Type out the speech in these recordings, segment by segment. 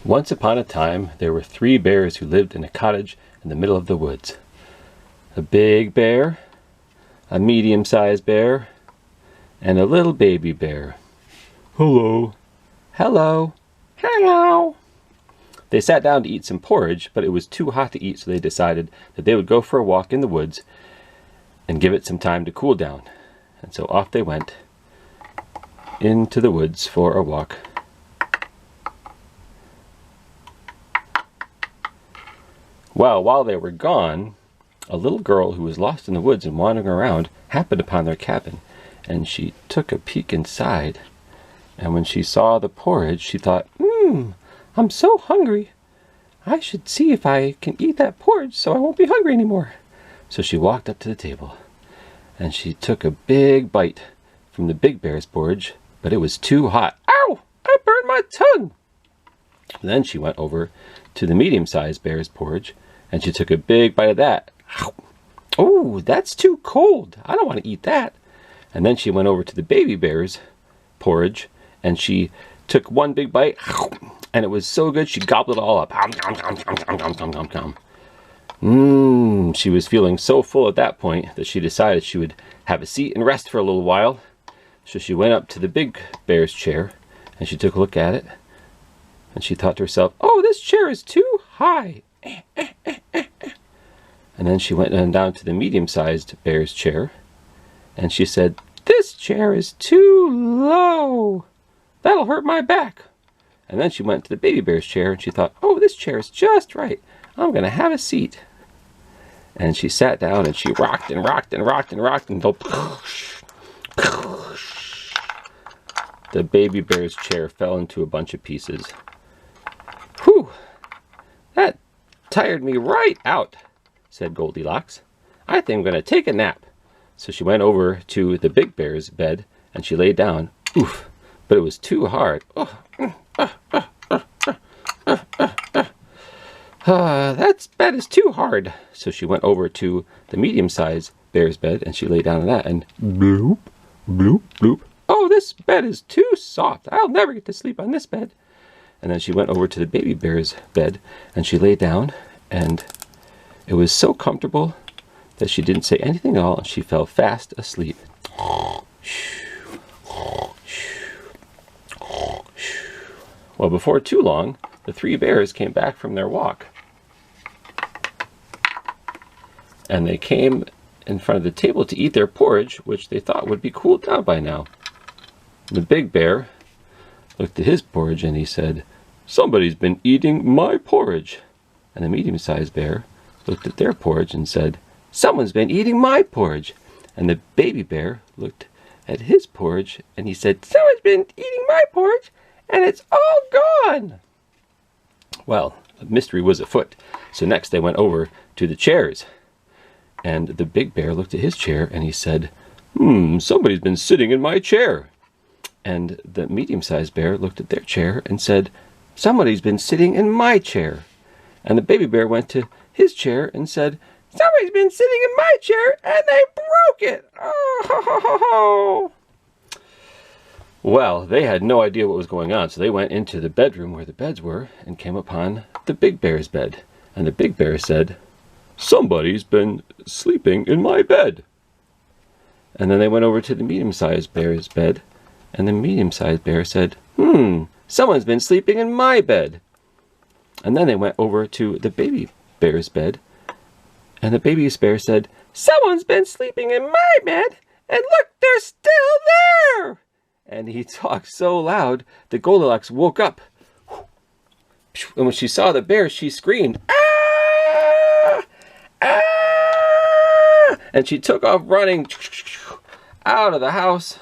Once upon a time, there were 3 bears who lived in a cottage in the middle of the woods. A big bear, a medium-sized bear, and a little baby bear. Hello. Hello. Hello. They sat down to eat some porridge, but it was too hot to eat, so they decided that they would go for a walk in the woods and give it some time to cool down. And so off they went into the woods for a walk. Well, while they were gone, a little girl who was lost in the woods and wandering around happened upon their cabin, and she took a peek inside. And when she saw the porridge, she thought, I'm so hungry. I should see if I can eat that porridge so I won't be hungry anymore. So she walked up to the table, and she took a big bite from the big bear's porridge, but it was too hot. Ow! I burned my tongue! Then she went over to the medium-sized bear's porridge, and she took a big bite of that. Oh, that's too cold. I don't want to eat that. And then she went over to the baby bear's porridge, and she took one big bite, and it was so good she gobbled it all up. She was feeling so full at that point that she decided she would have a seat and rest for a little while. So she went up to the big bear's chair, and she took a look at it, and she thought to herself, oh, this chair is too high. And then she went down to the medium-sized bear's chair, and she said, this chair is too low. That'll hurt my back. And then she went to the baby bear's chair, and she thought, oh, this chair is just right. I'm going to have a seat. And she sat down, and she rocked and rocked and rocked and rocked until the baby bear's chair fell into a bunch of pieces. Whew! That tired me right out, said Goldilocks. I think I'm going to take a nap. So she went over to the big bear's bed, and she lay down. Oof! But it was too hard. That bed is too hard. So she went over to the medium-sized bear's bed, and she lay down on that, and bloop, bloop, bloop. Oh, this bed is too soft. I'll never get to sleep on this bed. And then she went over to the baby bear's bed, and she lay down, and it was so comfortable that she didn't say anything at all, and she fell fast asleep. Well, before too long, the 3 bears came back from their walk. And they came in front of the table to eat their porridge, which they thought would be cooled down by now. The big bear looked at his porridge and he said, somebody's been eating my porridge. And the medium-sized bear looked at their porridge and said, someone's been eating my porridge. And the baby bear looked at his porridge and he said, someone's been eating my porridge and it's all gone. Well, a mystery was afoot. So next they went over to the chairs. And the big bear looked at his chair and he said, somebody's been sitting in my chair. And the medium-sized bear looked at their chair and said, somebody's been sitting in my chair. And the baby bear went to his chair and said, somebody's been sitting in my chair and they broke it. Oh, ho, ho, ho, ho. Well, they had no idea what was going on, so they went into the bedroom where the beds were and came upon the big bear's bed. And the big bear said, somebody's been sleeping in my bed. And then they went over to the medium-sized bear's bed, and the medium-sized bear said, someone's been sleeping in my bed. And then they went over to the baby bear's bed, and the baby bear said, someone's been sleeping in my bed, and look, they're still there. And he talked so loud that Goldilocks woke up. And when she saw the bear, she screamed, ah! Ah! And she took off running out of the house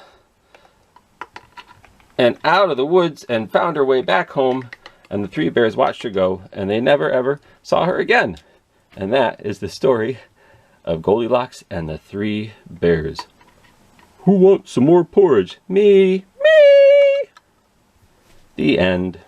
and out of the woods and found her way back home. And the 3 bears watched her go, and they never ever saw her again. And that is the story of Goldilocks and the 3 bears. Who wants some more porridge? Me! Me! The end.